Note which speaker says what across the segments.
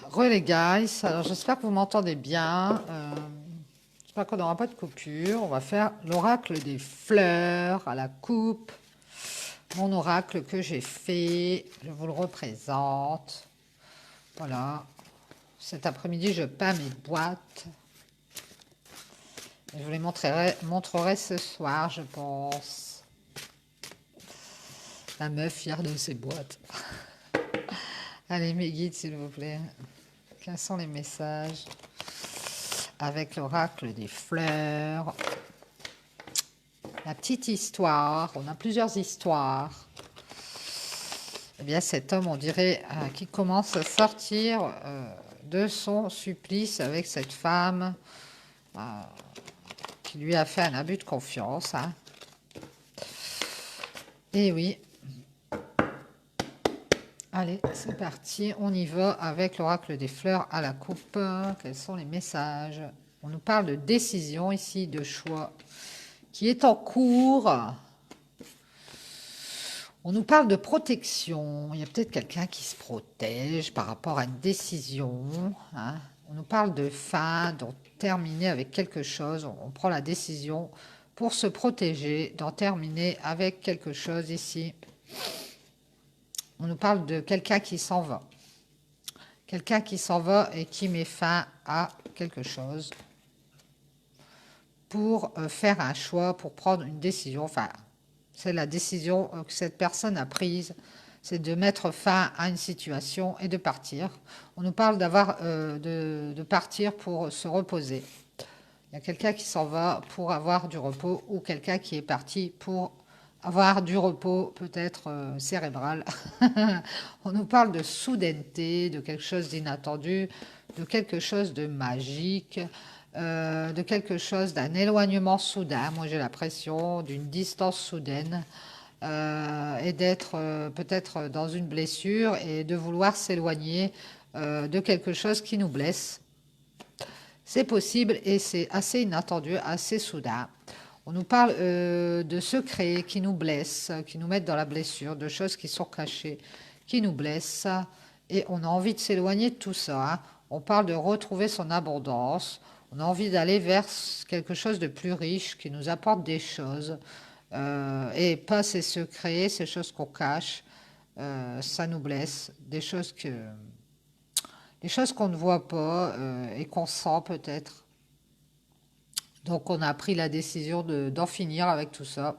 Speaker 1: Re les guys, alors j'espère que vous m'entendez bien. J'espère qu'on n'aura pas de coupure. On va faire l'oracle des fleurs à la coupe. Mon oracle que j'ai fait, je vous le représente. Voilà. Cet après-midi, je peins mes boîtes. Et je vous les montrerai ce soir, je pense. La meuf fière de ses boîtes. Allez, mes guides, s'il vous plaît. Quels sont les messages avec l'oracle des fleurs? La petite histoire, on a plusieurs histoires. Eh bien, cet homme, on dirait, qui commence à sortir de son supplice avec cette femme qui lui a fait un abus de confiance. Hein. Et oui. Allez, c'est parti, on y va avec l'oracle des fleurs à la coupe. Quels sont les messages? On nous parle de décision ici, de choix qui est en cours. On nous parle de protection. Il y a peut-être quelqu'un qui se protège par rapport à une décision. Hein. On nous parle de fin, d'en terminer avec quelque chose. On prend la décision pour se protéger, d'en terminer avec quelque chose ici. On nous parle de quelqu'un qui s'en va. Quelqu'un qui s'en va et qui met fin à quelque chose pour faire un choix, pour prendre une décision. Enfin, c'est la décision que cette personne a prise, c'est de mettre fin à une situation et de partir. On nous parle de partir pour se reposer. Il y a quelqu'un qui s'en va pour avoir du repos ou quelqu'un qui est parti pour avoir du repos peut-être cérébral. On nous parle de soudaineté, de quelque chose d'inattendu, de quelque chose de magique, de quelque chose, d'un éloignement soudain. Moi, j'ai l'impression d'une distance soudaine et d'être peut-être dans une blessure et de vouloir s'éloigner de quelque chose qui nous blesse. C'est possible et c'est assez inattendu, assez soudain. On nous parle de secrets qui nous blessent, qui nous mettent dans la blessure, de choses qui sont cachées, qui nous blessent. Et on a envie de s'éloigner de tout ça. Hein. On parle de retrouver son abondance. On a envie d'aller vers quelque chose de plus riche, qui nous apporte des choses. Et pas ces secrets, ces choses qu'on cache. Ça nous blesse. Des choses qu'on ne voit pas et qu'on sent peut-être. Donc on a pris la décision d'en finir avec tout ça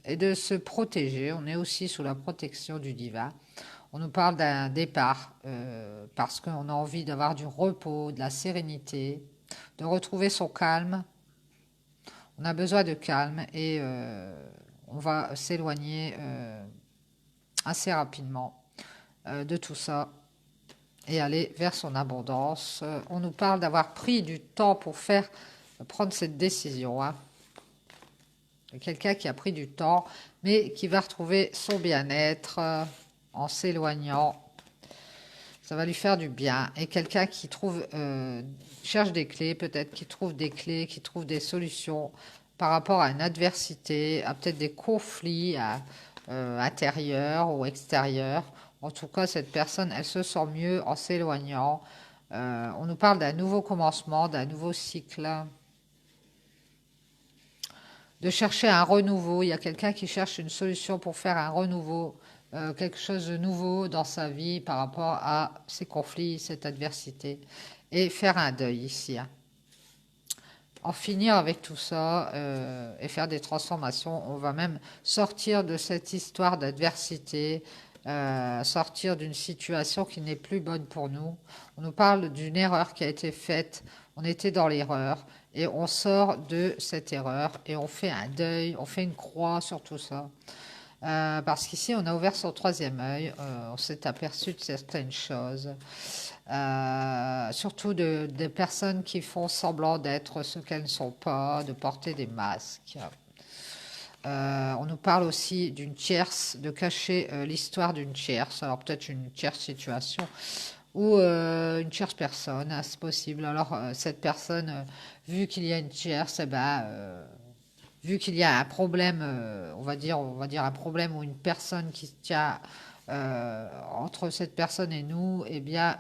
Speaker 1: et de se protéger. On est aussi sous la protection du divin. On nous parle d'un départ parce qu'on a envie d'avoir du repos, de la sérénité, de retrouver son calme. On a besoin de calme et on va s'éloigner assez rapidement de tout ça et aller vers son abondance. On nous parle d'avoir pris du temps pour prendre cette décision. Hein. Quelqu'un qui a pris du temps, mais qui va retrouver son bien-être en s'éloignant. Ça va lui faire du bien. Et quelqu'un qui cherche des clés, peut-être qui trouve des clés, qui trouve des solutions par rapport à une adversité, à peut-être des conflits intérieurs ou extérieurs. En tout cas, cette personne, elle se sent mieux en s'éloignant. On nous parle d'un nouveau commencement, d'un nouveau cycle, de chercher un renouveau. Il y a quelqu'un qui cherche une solution pour faire un renouveau, quelque chose de nouveau dans sa vie par rapport à ces conflits, cette adversité, et faire un deuil ici. Hein. En finir avec tout ça et faire des transformations. On va même sortir de cette histoire d'adversité, sortir d'une situation qui n'est plus bonne pour nous. On nous parle d'une erreur qui a été faite. On était dans l'erreur et on sort de cette erreur et on fait un deuil, on fait une croix sur tout ça. Parce qu'ici, on a ouvert son troisième œil, on s'est aperçu de certaines choses, surtout des personnes qui font semblant d'être ce qu'elles ne sont pas, de porter des masques. On nous parle aussi d'une tierce, de cacher l'histoire d'une tierce, alors peut-être une tierce situation ou une tierce personne, hein, c'est possible. Alors cette personne, vu qu'il y a une tierce, eh ben, vu qu'il y a un problème, on va dire un problème ou une personne qui tient entre cette personne et nous, eh bien,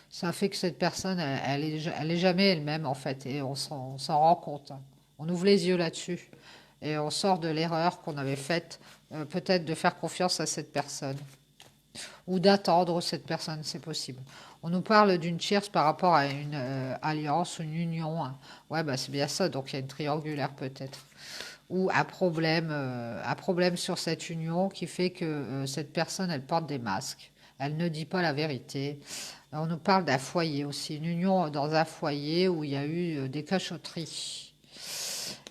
Speaker 1: ça fait que cette personne, elle est jamais elle-même, en fait, et on s'en rend compte. On ouvre les yeux là-dessus, et on sort de l'erreur qu'on avait faite, peut-être de faire confiance à cette personne, ou d'attendre cette personne, c'est possible. On nous parle d'une tierce par rapport à une alliance, une union, hein. Ouais, bah c'est bien ça, donc il y a une triangulaire peut-être. Ou un problème sur cette union qui fait que cette personne, elle porte des masques. Elle ne dit pas la vérité. On nous parle d'un foyer aussi, une union dans un foyer où il y a eu des cachotteries.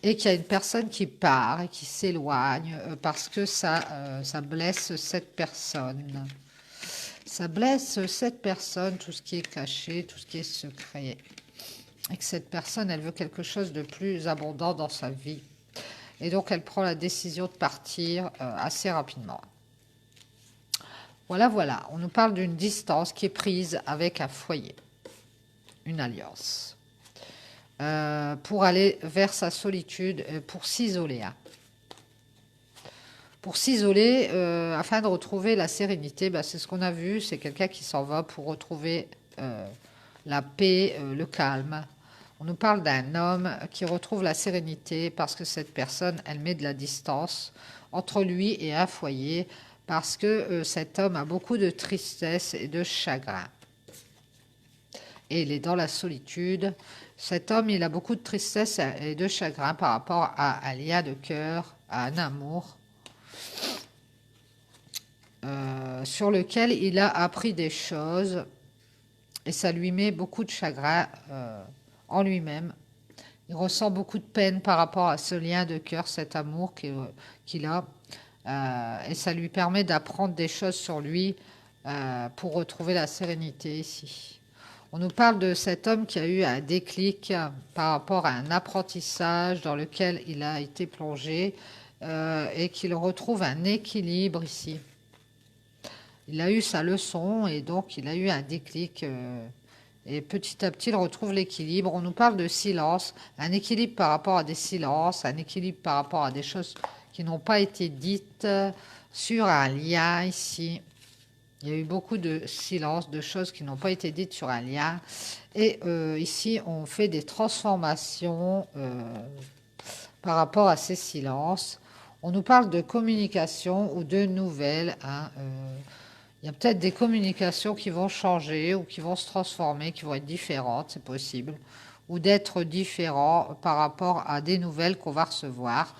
Speaker 1: Et qu'il y a une personne qui part et qui s'éloigne parce que ça blesse cette personne. Ça blesse cette personne, tout ce qui est caché, tout ce qui est secret. Et que cette personne, elle veut quelque chose de plus abondant dans sa vie. Et donc, elle prend la décision de partir assez rapidement. Voilà, voilà. On nous parle d'une distance qui est prise avec un foyer, une alliance, pour aller vers sa solitude, pour s'isoler. Hein. Pour s'isoler, afin de retrouver la sérénité, bah, c'est ce qu'on a vu, c'est quelqu'un qui s'en va pour retrouver la paix, le calme. On nous parle d'un homme qui retrouve la sérénité parce que cette personne, elle met de la distance entre lui et un foyer, parce que cet homme a beaucoup de tristesse et de chagrin. Et il est dans la solitude. Cet homme, il a beaucoup de tristesse et de chagrin par rapport à un lien de cœur, à un amour, sur lequel il a appris des choses, et ça lui met beaucoup de chagrin en lui-même. Il ressent beaucoup de peine par rapport à ce lien de cœur, cet amour qu'il a, et ça lui permet d'apprendre des choses sur lui pour retrouver la sérénité ici. On nous parle de cet homme qui a eu un déclic par rapport à un apprentissage dans lequel il a été plongé et qu'il retrouve un équilibre ici. Il a eu sa leçon et donc il a eu un déclic et petit à petit il retrouve l'équilibre. On nous parle de silence, un équilibre par rapport à des silences, un équilibre par rapport à des choses qui n'ont pas été dites sur un lien ici. Il y a eu beaucoup de silence, de choses qui n'ont pas été dites sur un lien. Et ici, on fait des transformations par rapport à ces silences. On nous parle de communication ou de nouvelles. Hein, il y a peut-être des communications qui vont changer ou qui vont se transformer, qui vont être différentes, c'est possible. Ou d'être différents par rapport à des nouvelles qu'on va recevoir.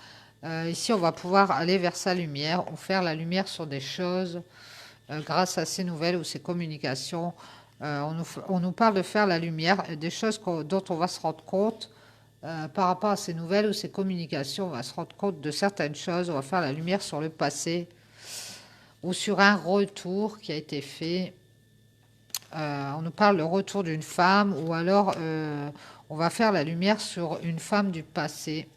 Speaker 1: Ici, on va pouvoir aller vers sa lumière ou faire la lumière sur des choses grâce à ces nouvelles ou ces communications. On nous parle de faire la lumière, des choses dont on va se rendre compte par rapport à ces nouvelles ou ces communications. On va se rendre compte de certaines choses, on va faire la lumière sur le passé ou sur un retour qui a été fait. On nous parle de retour d'une femme ou alors on va faire la lumière sur une femme du passé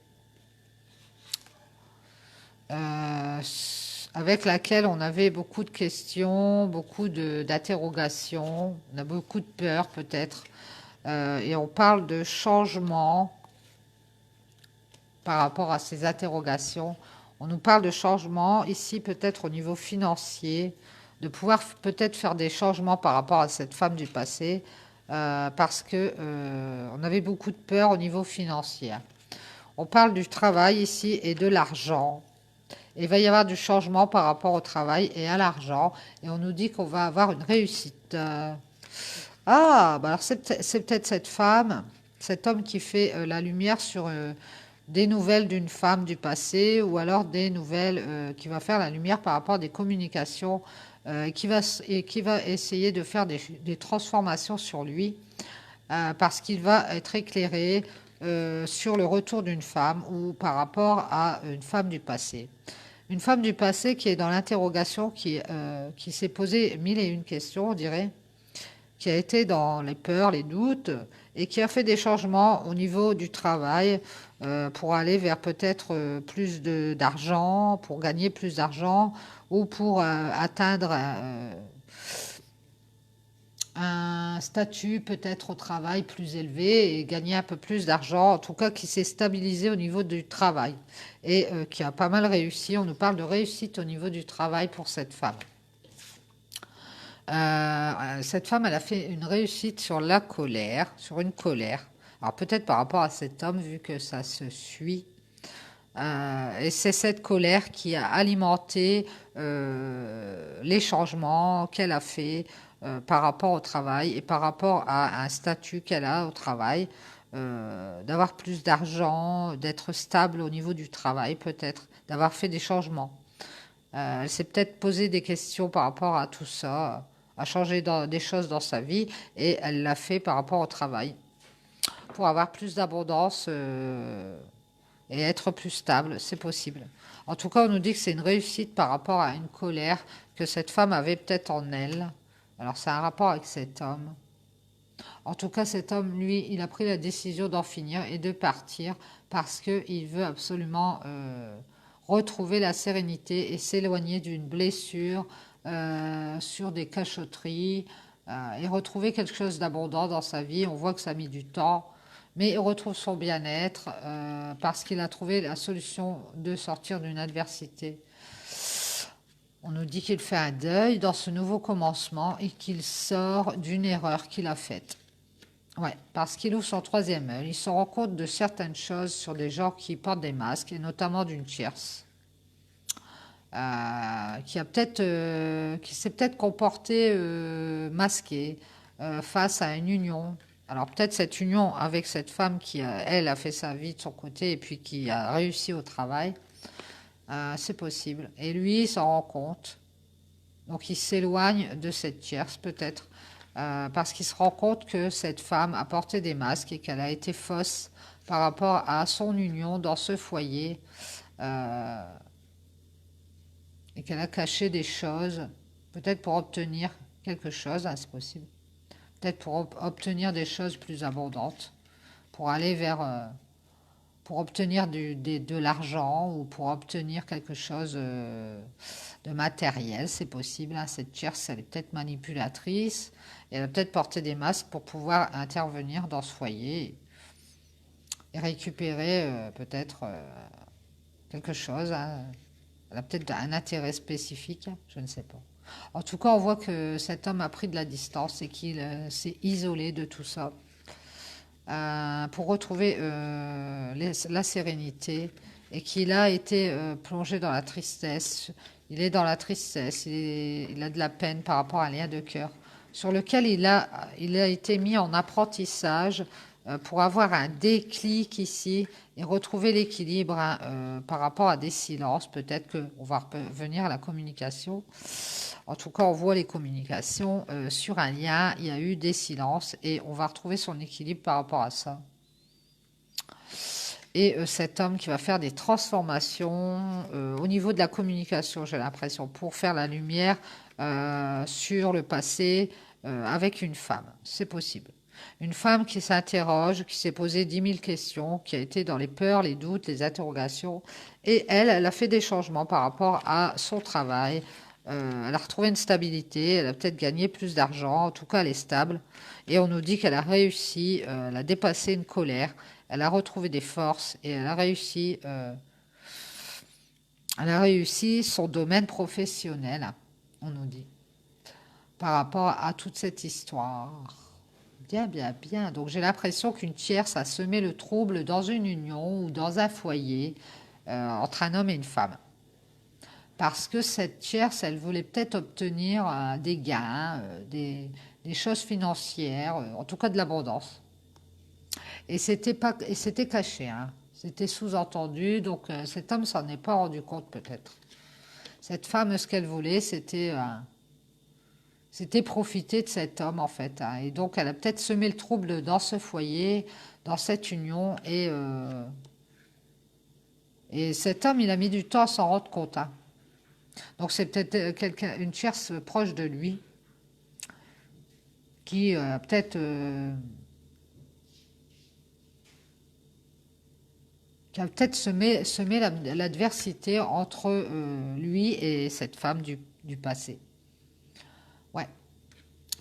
Speaker 1: avec laquelle on avait beaucoup de questions, beaucoup d'interrogations, on a beaucoup de peur peut-être. Et on parle de changement par rapport à ces interrogations. On nous parle de changement ici peut-être au niveau financier, de pouvoir peut-être faire des changements par rapport à cette femme du passé, parce que on avait beaucoup de peur au niveau financier. On parle du travail ici et de l'argent. Il va y avoir du changement par rapport au travail et à l'argent, et on nous dit qu'on va avoir une réussite. Bah alors c'est peut-être cette femme, cet homme qui fait la lumière sur des nouvelles d'une femme du passé, ou alors des nouvelles qui va faire la lumière par rapport à des communications, qui va essayer de faire des transformations sur lui, parce qu'il va être éclairé sur le retour d'une femme ou par rapport à une femme du passé. Une femme du passé qui est dans l'interrogation, qui s'est posé mille et une questions, on dirait, qui a été dans les peurs, les doutes, et qui a fait des changements au niveau du travail pour aller vers peut-être plus d'argent, pour gagner plus d'argent, ou pour atteindre un statut peut-être au travail plus élevé et gagner un peu plus d'argent, en tout cas qui s'est stabilisé au niveau du travail et qui a pas mal réussi. On nous parle de réussite au niveau du travail pour cette femme. Cette femme, elle a fait une réussite sur la colère, sur une colère. Alors peut-être par rapport à cet homme, vu que ça se suit. Et c'est cette colère qui a alimenté les changements qu'elle a fait par rapport au travail et par rapport à un statut qu'elle a au travail, d'avoir plus d'argent, d'être stable au niveau du travail peut-être, d'avoir fait des changements. Elle s'est peut-être posé des questions par rapport à tout ça, a changé des choses dans sa vie et elle l'a fait par rapport au travail pour avoir plus d'abondance et être plus stable, c'est possible. En tout cas, on nous dit que c'est une réussite par rapport à une colère que cette femme avait peut-être en elle. Alors, c'est un rapport avec cet homme. En tout cas, cet homme, lui, il a pris la décision d'en finir et de partir parce qu'il veut absolument retrouver la sérénité et s'éloigner d'une blessure sur des cachotteries et retrouver quelque chose d'abondant dans sa vie. On voit que ça a mis du temps, mais il retrouve son bien-être parce qu'il a trouvé la solution de sortir d'une adversité. On nous dit qu'il fait un deuil dans ce nouveau commencement et qu'il sort d'une erreur qu'il a faite. Ouais, parce qu'il ouvre son troisième œil, il se rend compte de certaines choses sur des gens qui portent des masques, et notamment d'une tierce, qui s'est peut-être comportée masquée face à une union. Alors peut-être cette union avec cette femme qui, elle, a fait sa vie de son côté et puis qui a réussi au travail, c'est possible. Et lui, il s'en rend compte. Donc il s'éloigne de cette tierce peut-être parce qu'il se rend compte que cette femme a porté des masques et qu'elle a été fausse par rapport à son union dans ce foyer euh, et qu'elle a caché des choses, peut-être pour obtenir quelque chose, hein, c'est possible, peut-être pour obtenir des choses plus abondantes, pour aller vers, pour obtenir de l'argent ou pour obtenir quelque chose de matériel, c'est possible. Hein. Cette tierce, elle est peut-être manipulatrice, et elle a peut-être porté des masques pour pouvoir intervenir dans ce foyer et récupérer peut-être quelque chose. Hein. Elle a peut-être un intérêt spécifique, je ne sais pas. En tout cas, on voit que cet homme a pris de la distance et qu'il s'est isolé de tout ça pour retrouver la sérénité et qu'il a été plongé dans la tristesse. Il est dans la tristesse, il a de la peine par rapport à un lien de cœur sur lequel il a été mis en apprentissage pour avoir un déclic ici et retrouver l'équilibre hein, par rapport à des silences. Peut-être qu'on va revenir à la communication. En tout cas, on voit les communications sur un lien, il y a eu des silences et on va retrouver son équilibre par rapport à ça. Et cet homme qui va faire des transformations au niveau de la communication, j'ai l'impression, pour faire la lumière sur le passé avec une femme. C'est possible. Une femme qui s'interroge, qui s'est posé 10 000 questions, qui a été dans les peurs, les doutes, les interrogations. Et elle a fait des changements par rapport à son travail. Elle a retrouvé une stabilité, elle a peut-être gagné plus d'argent, en tout cas elle est stable. Et on nous dit qu'elle a réussi, elle a dépassé une colère, elle a retrouvé des forces et elle a réussi son domaine professionnel, on nous dit, par rapport à toute cette histoire. Bien, bien, bien. Donc j'ai l'impression qu'une tierce a semé le trouble dans une union ou dans un foyer entre un homme et une femme. Parce que cette tierce, elle voulait peut-être obtenir des gains, des choses financières, en tout cas de l'abondance. Et c'était caché, hein. C'était sous-entendu, donc cet homme s'en est pas rendu compte peut-être. Cette femme, ce qu'elle voulait, c'était profiter de cet homme en fait. Hein. Et donc elle a peut-être semé le trouble dans ce foyer, dans cette union, et cet homme, il a mis du temps à s'en rendre compte. Hein. Donc c'est peut-être une tierce proche de lui qui peut-être qui a peut-être semé l'adversité entre lui et cette femme du passé. Ouais.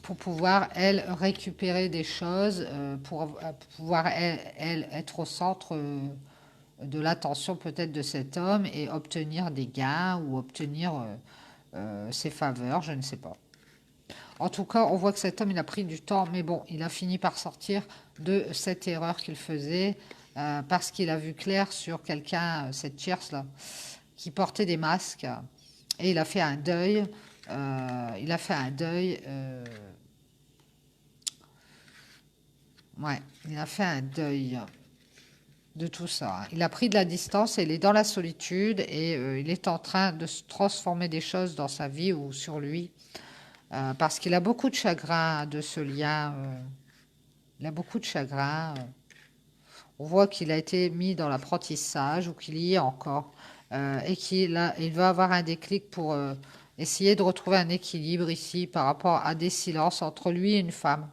Speaker 1: Pour pouvoir, elle, récupérer des choses, pour pouvoir, elle, être au centre de l'attention peut-être de cet homme et obtenir des gains ou obtenir ses faveurs, je ne sais pas. En tout cas, on voit que cet homme, il a pris du temps, mais bon, il a fini par sortir de cette erreur qu'il faisait parce qu'il a vu clair sur quelqu'un, cette tierce là, qui portait des masques et il a fait un deuil. Il a fait un deuil. Ouais, il a fait un deuil de tout ça. Il a pris de la distance et il est dans la solitude et il est en train de se transformer des choses dans sa vie ou sur lui parce qu'il a beaucoup de chagrin de ce lien. Il a beaucoup de chagrin. On voit qu'il a été mis dans l'apprentissage ou qu'il y est encore et il va avoir un déclic pour essayer de retrouver un équilibre ici par rapport à des silences entre lui et une femme.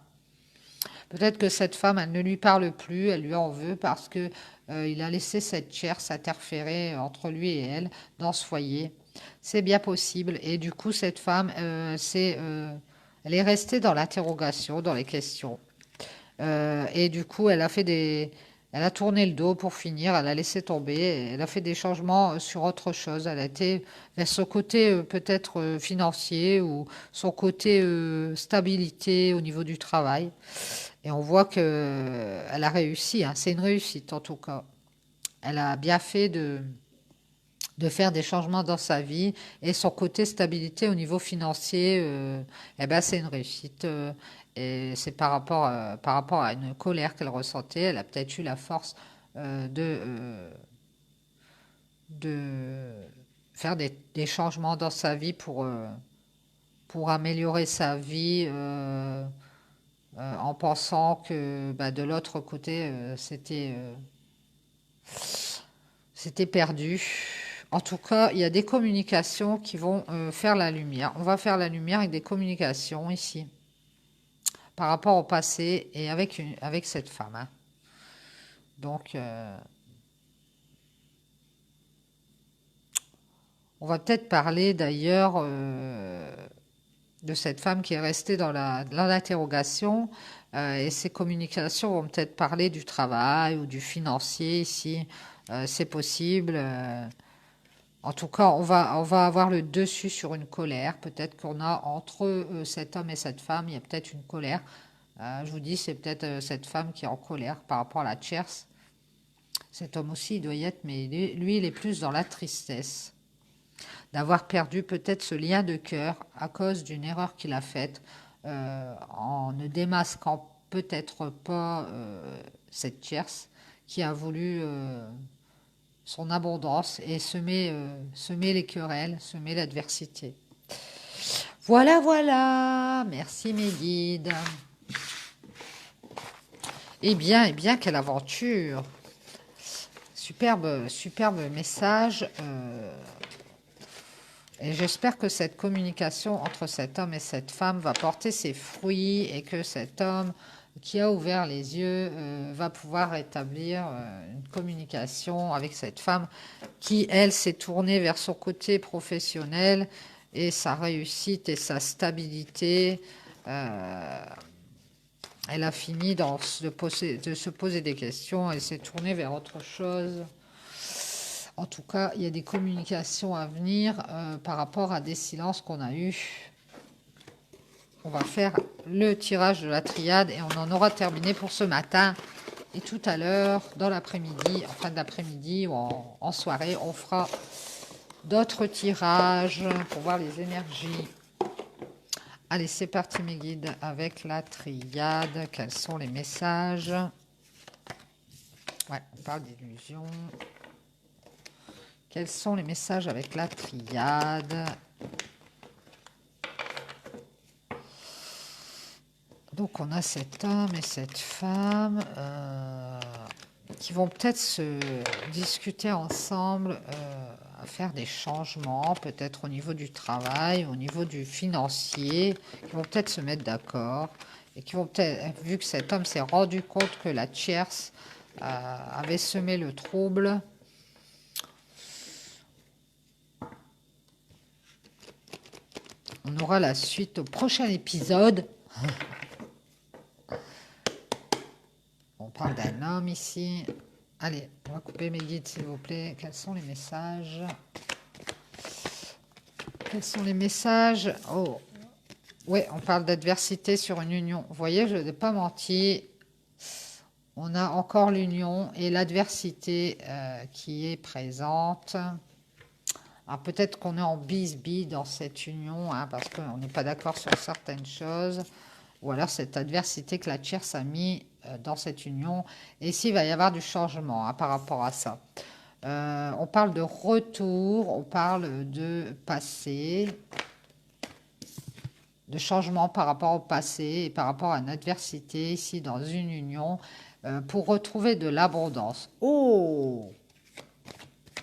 Speaker 1: Peut-être que cette femme, elle ne lui parle plus, elle lui en veut parce que il a laissé cette chair s'interférer entre lui et elle dans ce foyer. C'est bien possible. Et du coup, cette femme, elle est restée dans l'interrogation, dans les questions. Et du coup, elle a tourné le dos pour finir, elle a laissé tomber, elle a fait des changements sur autre chose. Elle a été vers son côté peut-être financier ou son côté stabilité au niveau du travail. Et on voit que elle a réussi, hein. C'est une réussite en tout cas. Elle a bien fait de faire des changements dans sa vie et son côté stabilité au niveau financier, eh ben c'est une réussite. Et c'est par rapport à une colère qu'elle ressentait. Elle a peut-être eu la force de faire des changements dans sa vie pour améliorer sa vie en pensant que bah, de l'autre côté, c'était perdu. En tout cas, il y a des communications qui vont faire la lumière. On va faire la lumière avec des communications ici, par rapport au passé et avec cette femme, hein. Donc, on va peut-être parler d'ailleurs de cette femme qui est restée dans l'interrogation. Et ces communications vont peut-être parler du travail ou du financier ici. C'est possible. En tout cas, on va avoir le dessus sur une colère. Peut-être qu'on a entre cet homme et cette femme, il y a peut-être une colère. Je vous dis, c'est peut-être cette femme qui est en colère par rapport à la tierce. Cet homme aussi, il doit y être, mais lui, il est plus dans la tristesse. D'avoir perdu peut-être ce lien de cœur à cause d'une erreur qu'il a faite en ne démasquant peut-être pas cette tierce qui a voulu son abondance et semer les querelles, semer l'adversité. Voilà, voilà. Merci mes guides. Eh bien, quelle aventure. Superbe, superbe message. Et j'espère que cette communication entre cet homme et cette femme va porter ses fruits et que cet homme qui a ouvert les yeux va pouvoir établir une communication avec cette femme qui, elle, s'est tournée vers son côté professionnel et sa réussite et sa stabilité. Elle a fini de se poser des questions, elle s'est tournée vers autre chose. En tout cas, il y a des communications à venir par rapport à des silences qu'on a eus. On va faire le tirage de la triade et on en aura terminé pour ce matin. Et tout à l'heure, dans l'après-midi, en fin d'après-midi ou en soirée, on fera d'autres tirages pour voir les énergies. Allez, c'est parti mes guides avec la triade. Quels sont les messages? Ouais, on parle d'illusion. Quels sont les messages avec la triade? Donc on a cet homme et cette femme qui vont peut-être se discuter ensemble, à faire des changements, peut-être au niveau du travail, au niveau du financier, qui vont peut-être se mettre d'accord et qui vont peut-être, vu que cet homme s'est rendu compte que la tierce avait semé le trouble, on aura la suite au prochain épisode. On parle d'un homme ici. Allez, on va couper mes guides, s'il vous plaît. Quels sont les messages? Quels sont les messages? Oh, Oui, on parle d'adversité sur une union. Vous voyez, je n'ai pas menti. On a encore l'union et l'adversité qui est présente. Alors peut-être qu'on est en bisbille dans cette union, hein, parce qu'on n'est pas d'accord sur certaines choses. Ou alors cette adversité que la tierce a mis dans cette union. Et ici, il va y avoir du changement hein, par rapport à ça. On parle de retour, on parle de passé, de changement par rapport au passé et par rapport à une adversité ici dans une union pour retrouver de l'abondance. Oh,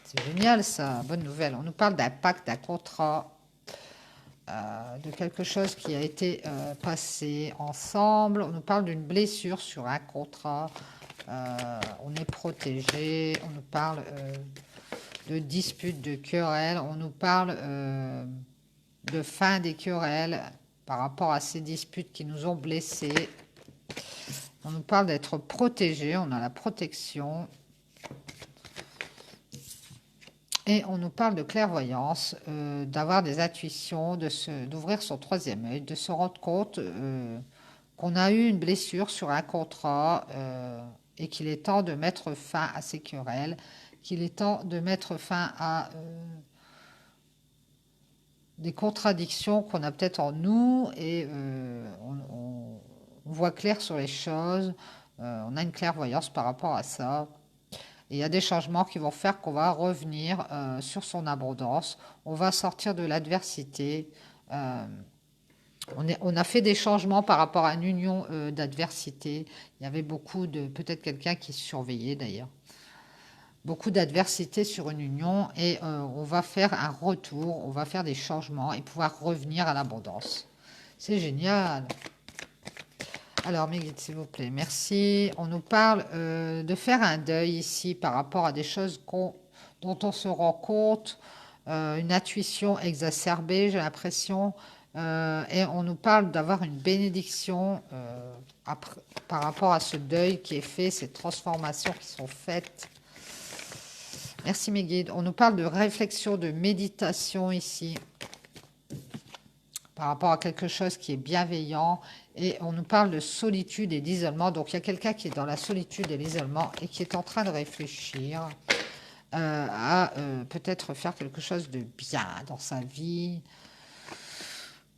Speaker 1: c'est génial ça, bonne nouvelle. On nous parle d'un pacte, d'un contrat, de quelque chose qui a été passé ensemble. On nous parle d'une blessure sur un contrat. On est protégé. On nous parle de disputes, de querelles. On nous parle de fin des querelles par rapport à ces disputes qui nous ont blessés. On nous parle d'être protégé. On a la protection. Et on nous parle de clairvoyance, d'avoir des intuitions, d'ouvrir son troisième œil, de se rendre compte qu'on a eu une blessure sur un contrat et qu'il est temps de mettre fin à ces querelles, qu'il est temps de mettre fin à des contradictions qu'on a peut-être en nous et on voit clair sur les choses, on a une clairvoyance par rapport à ça. Et il y a des changements qui vont faire qu'on va revenir sur son abondance. On va sortir de l'adversité. On a fait des changements par rapport à une union d'adversité. Il y avait beaucoup de... Peut-être quelqu'un qui surveillait d'ailleurs. Beaucoup d'adversité sur une union. Et on va faire un retour. On va faire des changements et pouvoir revenir à l'abondance. C'est génial. Alors, mes guides, s'il vous plaît, merci. On nous parle de faire un deuil ici par rapport à des choses dont on se rend compte, une intuition exacerbée, j'ai l'impression, et on nous parle d'avoir une bénédiction par rapport à ce deuil qui est fait, ces transformations qui sont faites. Merci, mes guides. On nous parle de réflexion, de méditation ici, par rapport à quelque chose qui est bienveillant. Et on nous parle de solitude et d'isolement. Donc, il y a quelqu'un qui est dans la solitude et l'isolement et qui est en train de réfléchir à peut-être faire quelque chose de bien dans sa vie.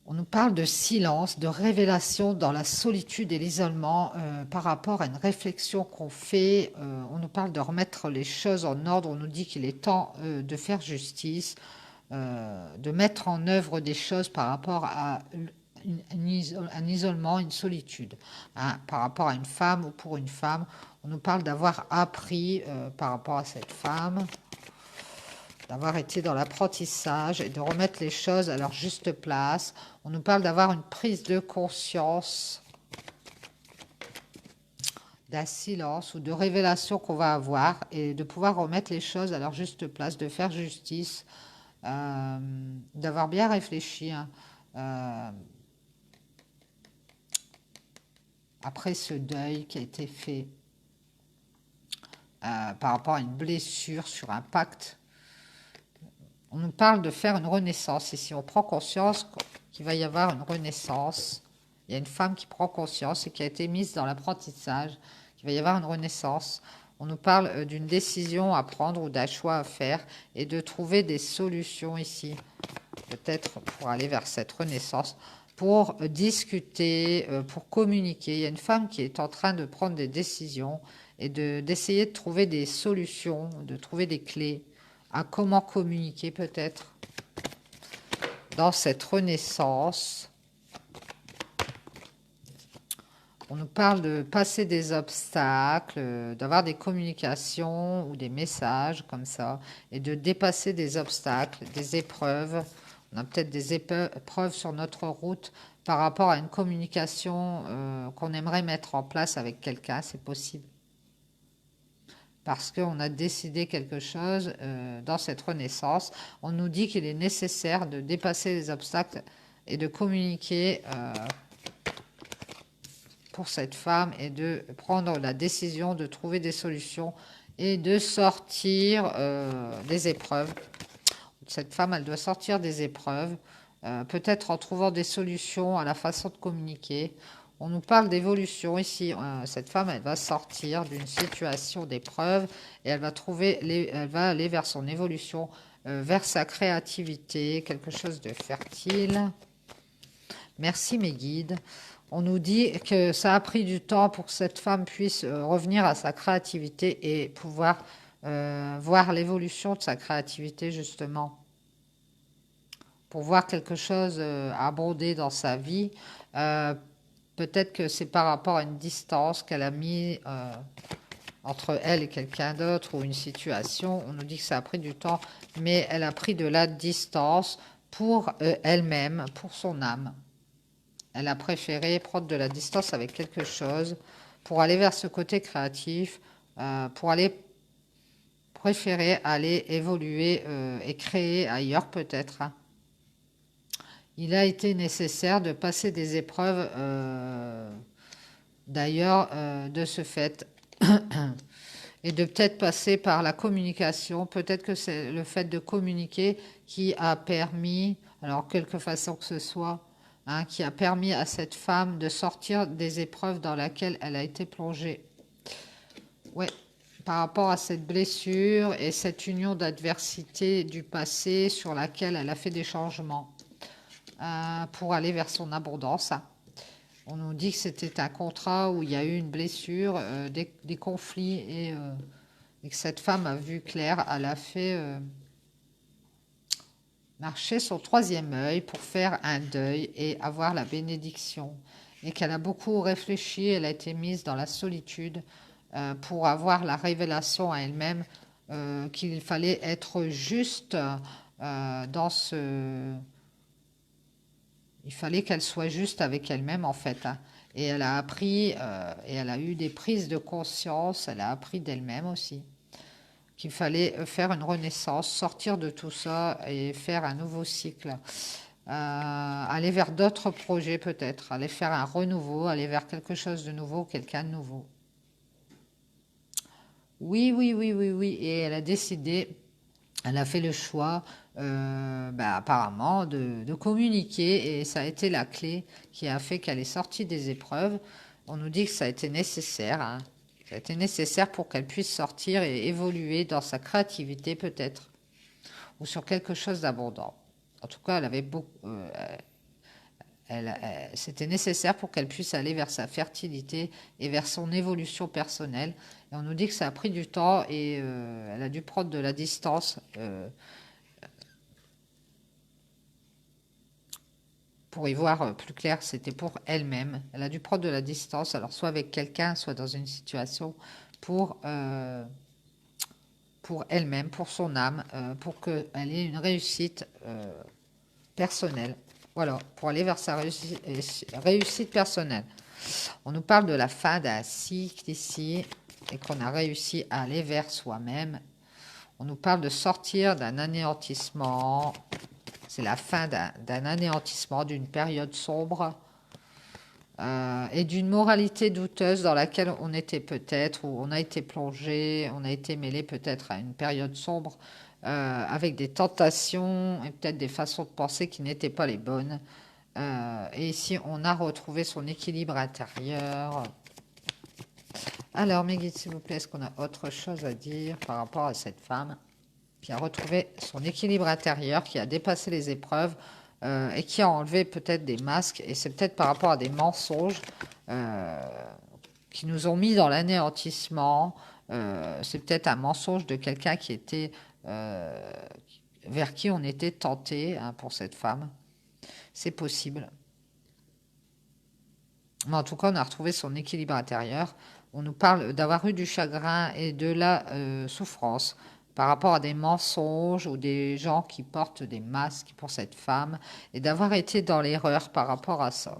Speaker 1: On nous parle de silence, de révélation dans la solitude et l'isolement par rapport à une réflexion qu'on fait. On nous parle de remettre les choses en ordre. On nous dit qu'il est temps de faire justice, de mettre en œuvre des choses par rapport à un isolement, une solitude. Hein, par rapport à une femme ou pour une femme, on nous parle d'avoir appris par rapport à cette femme, d'avoir été dans l'apprentissage et de remettre les choses à leur juste place. On nous parle d'avoir une prise de conscience, d'un silence ou de révélation qu'on va avoir et de pouvoir remettre les choses à leur juste place, de faire justice, d'avoir bien réfléchi hein, après ce deuil qui a été fait par rapport à une blessure sur un pacte. On nous parle de faire une renaissance ici. On prend conscience qu'il va y avoir une renaissance. Il y a une femme qui prend conscience et qui a été mise dans l'apprentissage, qu'il va y avoir une renaissance. On nous parle d'une décision à prendre ou d'un choix à faire et de trouver des solutions ici, peut-être pour aller vers cette renaissance, pour discuter, pour communiquer. Il y a une femme qui est en train de prendre des décisions et d'essayer de trouver des solutions, de trouver des clés à comment communiquer peut-être dans cette renaissance. On nous parle de passer des obstacles, d'avoir des communications ou des messages comme ça, et de dépasser des obstacles, des épreuves. On a peut-être des épreuves sur notre route par rapport à une communication qu'on aimerait mettre en place avec quelqu'un, c'est possible. Parce qu'on a décidé quelque chose dans cette renaissance. On nous dit qu'il est nécessaire de dépasser les obstacles et de communiquer pour cette femme et de prendre la décision de trouver des solutions et de sortir des épreuves. Cette femme, elle doit sortir des épreuves. peut-être en trouvant des solutions à la façon de communiquer. On nous parle d'évolution ici. Cette femme, elle va sortir d'une situation d'épreuve et elle va aller vers son évolution, vers sa créativité, quelque chose de fertile. Merci mes guides. On nous dit que ça a pris du temps pour que cette femme puisse revenir à sa créativité et pouvoir voir l'évolution de sa créativité justement. Pour voir quelque chose abonder dans sa vie. Peut-être que c'est par rapport à une distance qu'elle a mis entre elle et quelqu'un d'autre ou une situation. On nous dit que ça a pris du temps, mais elle a pris de la distance pour elle-même, pour son âme. Elle a préféré prendre de la distance avec quelque chose pour aller vers ce côté créatif, pour préférer aller évoluer et créer ailleurs peut-être. Il a été nécessaire de passer des épreuves, d'ailleurs, de ce fait, et de peut-être passer par la communication. Peut-être que c'est le fait de communiquer qui a permis, alors quelque façon que ce soit, hein, qui a permis à cette femme de sortir des épreuves dans lesquelles elle a été plongée. Ouais, par rapport à cette blessure et cette union d'adversité du passé sur laquelle elle a fait des changements pour aller vers son abondance. On nous dit que c'était un contrat où il y a eu une blessure, des conflits et que cette femme a vu clair. Elle a fait marcher son troisième œil pour faire un deuil et avoir la bénédiction. Et qu'elle a beaucoup réfléchi, elle a été mise dans la solitude pour avoir la révélation à elle-même qu'il fallait être juste dans ce... Il fallait qu'elle soit juste avec elle-même, en fait. Hein. Et elle a appris, et elle a eu des prises de conscience, elle a appris d'elle-même aussi, qu'il fallait faire une renaissance, sortir de tout ça et faire un nouveau cycle. Aller vers d'autres projets peut-être, aller faire un renouveau, aller vers quelque chose de nouveau, quelqu'un de nouveau. Oui, oui, oui, oui, oui. Et elle a décidé, elle a fait le choix, apparemment, de communiquer. Et ça a été la clé qui a fait qu'elle est sortie des épreuves. On nous dit que ça a été nécessaire. Hein. Ça a été nécessaire pour qu'elle puisse sortir et évoluer dans sa créativité peut-être. Ou sur quelque chose d'abondant. En tout cas, elle avait beaucoup... c'était nécessaire pour qu'elle puisse aller vers sa fertilité et vers son évolution personnelle. Et on nous dit que ça a pris du temps et elle a dû prendre de la distance pour y voir plus clair. C'était pour elle-même. Elle a dû prendre de la distance, alors soit avec quelqu'un, soit dans une situation pour elle-même, pour son âme, pour qu'elle ait une réussite personnelle. Voilà, pour aller vers sa réussite personnelle. On nous parle de la fin d'un cycle ici et qu'on a réussi à aller vers soi-même. On nous parle de sortir d'un anéantissement. C'est la fin d'un anéantissement, d'une période sombre et d'une moralité douteuse dans laquelle on était peut-être, où on a été plongé, on a été mêlé peut-être à une période sombre avec des tentations et peut-être des façons de penser qui n'étaient pas les bonnes. Et ici, on a retrouvé son équilibre intérieur. Alors, mes guides, s'il vous plaît, est-ce qu'on a autre chose à dire par rapport à cette femme qui a retrouvé son équilibre intérieur, qui a dépassé les épreuves et qui a enlevé peut-être des masques, et c'est peut-être par rapport à des mensonges qui nous ont mis dans l'anéantissement. C'est peut-être un mensonge de quelqu'un qui était vers qui on était tenté hein, pour cette femme. C'est possible. Mais en tout cas, on a retrouvé son équilibre intérieur. On nous parle d'avoir eu du chagrin et de la souffrance par rapport à des mensonges ou des gens qui portent des masques pour cette femme et d'avoir été dans l'erreur par rapport à ça.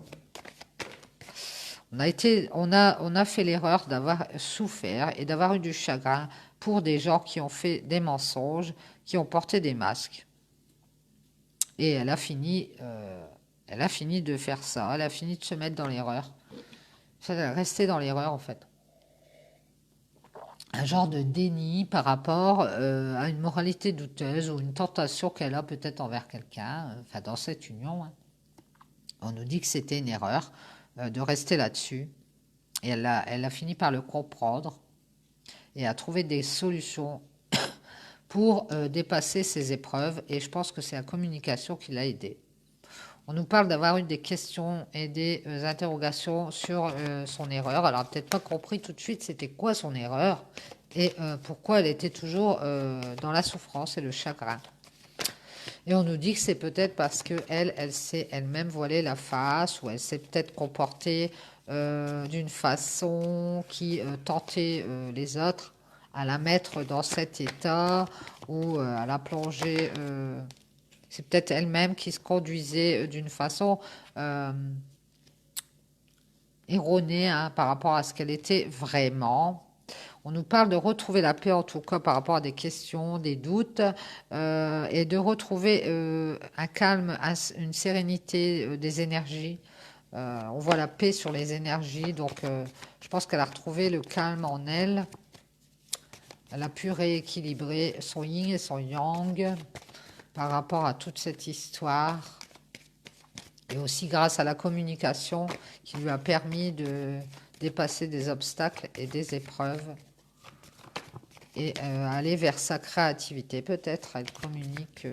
Speaker 1: On a fait l'erreur d'avoir souffert et d'avoir eu du chagrin pour des gens qui ont fait des mensonges, qui ont porté des masques. Et elle a fini de faire ça, elle a fini de se mettre dans l'erreur. Elle est restée dans l'erreur en fait. un genre de déni par rapport à une moralité douteuse ou une tentation qu'elle a peut-être envers quelqu'un, enfin dans cette union. Hein. On nous dit que c'était une erreur de rester là-dessus. Et elle a fini par le comprendre et a trouvé des solutions pour dépasser ces épreuves. Et je pense que c'est la communication qui l'a aidée. On nous parle d'avoir eu des questions et des interrogations sur son erreur. Alors, peut-être pas compris tout de suite c'était quoi son erreur et pourquoi elle était toujours dans la souffrance et le chagrin. Et on nous dit que c'est peut-être parce qu'elle, elle s'est elle-même voilée la face ou elle s'est peut-être comportée d'une façon qui tentait les autres à la mettre dans cet état ou à la plonger. C'est peut-être elle-même qui se conduisait d'une façon euh, erronée hein, par rapport à ce qu'elle était vraiment. On nous parle de retrouver la paix, en tout cas par rapport à des questions, des doutes, et de retrouver un calme, une sérénité des énergies. On voit la paix sur les énergies, donc je pense qu'elle a retrouvé le calme en elle. Elle a pu rééquilibrer son yin et son yang par rapport à toute cette histoire. Et aussi grâce à la communication qui lui a permis de dépasser des obstacles et des épreuves. Et aller vers sa créativité. Peut-être elle communique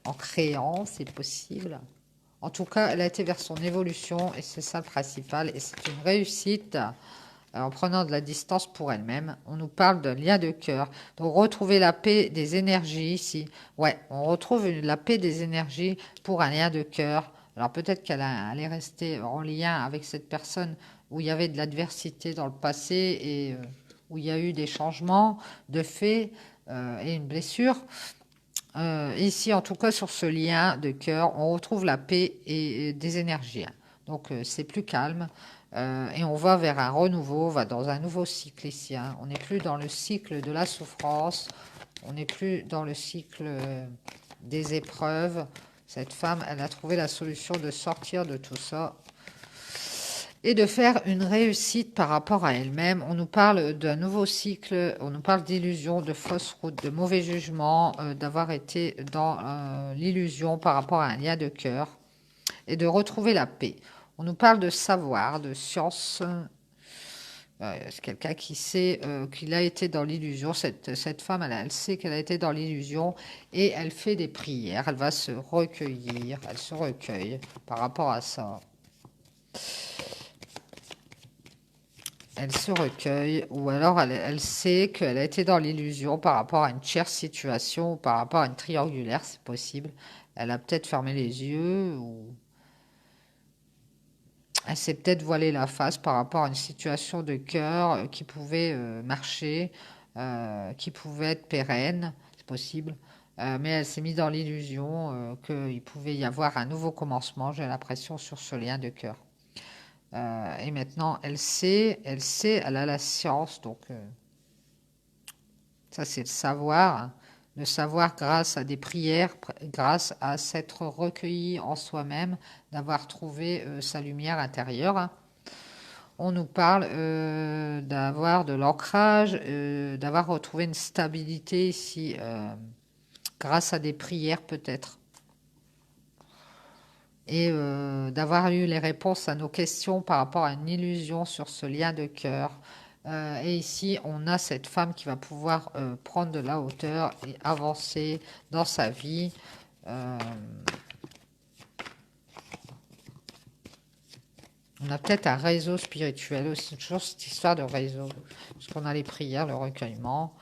Speaker 1: en créant, c'est possible. En tout cas, elle a été vers son évolution et c'est ça le principal. Et c'est une réussite en prenant de la distance pour elle-même. On nous parle d'un lien de cœur. Donc retrouver la paix des énergies ici. Ouais, on retrouve la paix des énergies pour un lien de cœur. Alors peut-être qu'elle est restée en lien avec cette personne où il y avait de l'adversité dans le passé et où il y a eu des changements de fait et une blessure. Ici, en tout cas, sur ce lien de cœur, on retrouve la paix et des énergies. Donc, c'est plus calme. Et on va vers un renouveau, on va dans un nouveau cycle ici. Hein. On n'est plus dans le cycle de la souffrance, on n'est plus dans le cycle des épreuves. Cette femme, elle a trouvé la solution de sortir de tout ça et de faire une réussite par rapport à elle-même. On nous parle d'un nouveau cycle, on nous parle d'illusion, de fausse route, de mauvais jugement, d'avoir été dans l'illusion par rapport à un lien de cœur et de retrouver la paix. On nous parle de savoir, de science. C'est quelqu'un qui sait qu'il a été dans l'illusion. Cette femme, elle sait qu'elle a été dans l'illusion et elle fait des prières. Elle va se recueillir, elle se recueille par rapport à ça. Elle se recueille ou alors elle sait qu'elle a été dans l'illusion par rapport à une tierce situation ou par rapport à une triangulaire, c'est possible. Elle a peut-être fermé les yeux ou elle s'est peut-être voilée la face par rapport à une situation de cœur qui pouvait marcher, qui pouvait être pérenne, c'est possible. Mais elle s'est mise dans l'illusion qu'il pouvait y avoir un nouveau commencement, j'ai l'impression, sur ce lien de cœur. Et maintenant, elle a la science, donc ça c'est le savoir grâce à des prières, grâce à s'être recueilli en soi-même, d'avoir trouvé sa lumière intérieure. Hein. On nous parle d'avoir de l'ancrage, d'avoir retrouvé une stabilité ici, grâce à des prières peut-être. Et d'avoir eu les réponses à nos questions par rapport à une illusion sur ce lien de cœur. Et ici, on a cette femme qui va pouvoir prendre de la hauteur et avancer dans sa vie. On a peut-être un réseau spirituel aussi, toujours cette histoire de réseau. Parce qu'on a les prières, le recueillement.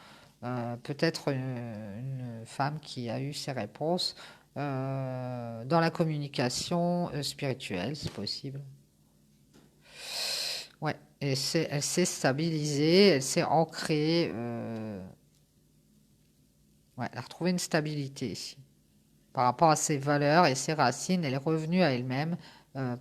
Speaker 1: Peut-être une femme qui a eu ses réponses dans la communication spirituelle, c'est possible. Ouais, et elle s'est stabilisée, elle s'est ancrée. Ouais, elle a retrouvé une stabilité ici. Par rapport à ses valeurs et ses racines, elle est revenue à elle-même.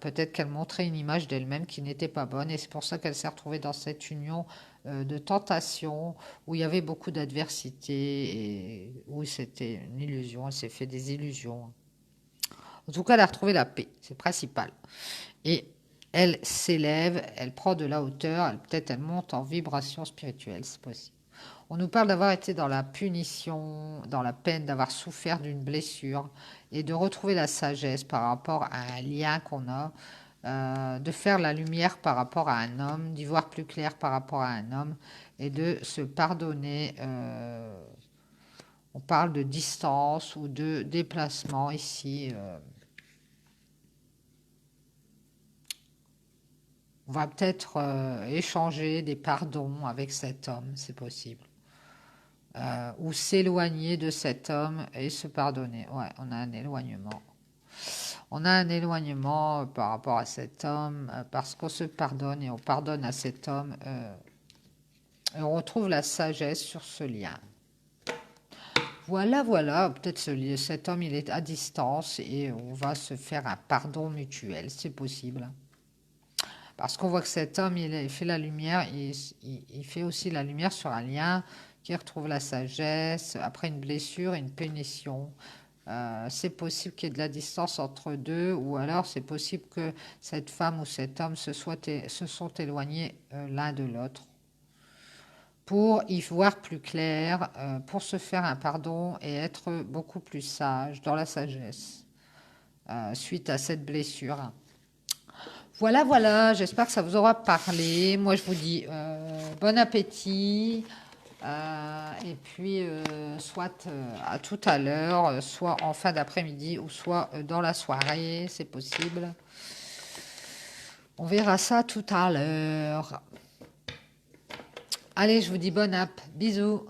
Speaker 1: Peut-être qu'elle montrait une image d'elle-même qui n'était pas bonne, et c'est pour ça qu'elle s'est retrouvée dans cette union de tentation, où il y avait beaucoup d'adversité, et où c'était une illusion, elle s'est fait des illusions. En tout cas, elle a retrouvé la paix, c'est principal. Et elle s'élève, elle prend de la hauteur, peut-être elle monte en vibration spirituelle, c'est possible. On nous parle d'avoir été dans la punition, dans la peine, d'avoir souffert d'une blessure et de retrouver la sagesse par rapport à un lien qu'on a, de faire la lumière par rapport à un homme, d'y voir plus clair par rapport à un homme et de se pardonner. On parle de distance ou de déplacement ici. On va peut-être échanger des pardons avec cet homme, c'est possible. Ou s'éloigner de cet homme et se pardonner. Ouais, on a un éloignement. On a un éloignement par rapport à cet homme parce qu'on se pardonne et on pardonne à cet homme. Et on retrouve la sagesse sur ce lien. Voilà, voilà, peut-être cet homme, il est à distance et on va se faire un pardon mutuel, c'est possible. Parce qu'on voit que cet homme, il fait la lumière, il fait aussi la lumière sur un lien qui retrouve la sagesse, après une blessure, une punition. C'est possible qu'il y ait de la distance entre deux, ou alors c'est possible que cette femme ou cet homme se sont éloignés l'un de l'autre pour y voir plus clair, pour se faire un pardon et être beaucoup plus sage dans la sagesse suite à cette blessure. Voilà, voilà, j'espère que ça vous aura parlé. Moi, je vous dis bon appétit. Et puis, soit à tout à l'heure, soit en fin d'après-midi ou soit dans la soirée, c'est possible. On verra ça tout à l'heure. Allez, je vous dis bonne app. Bisous.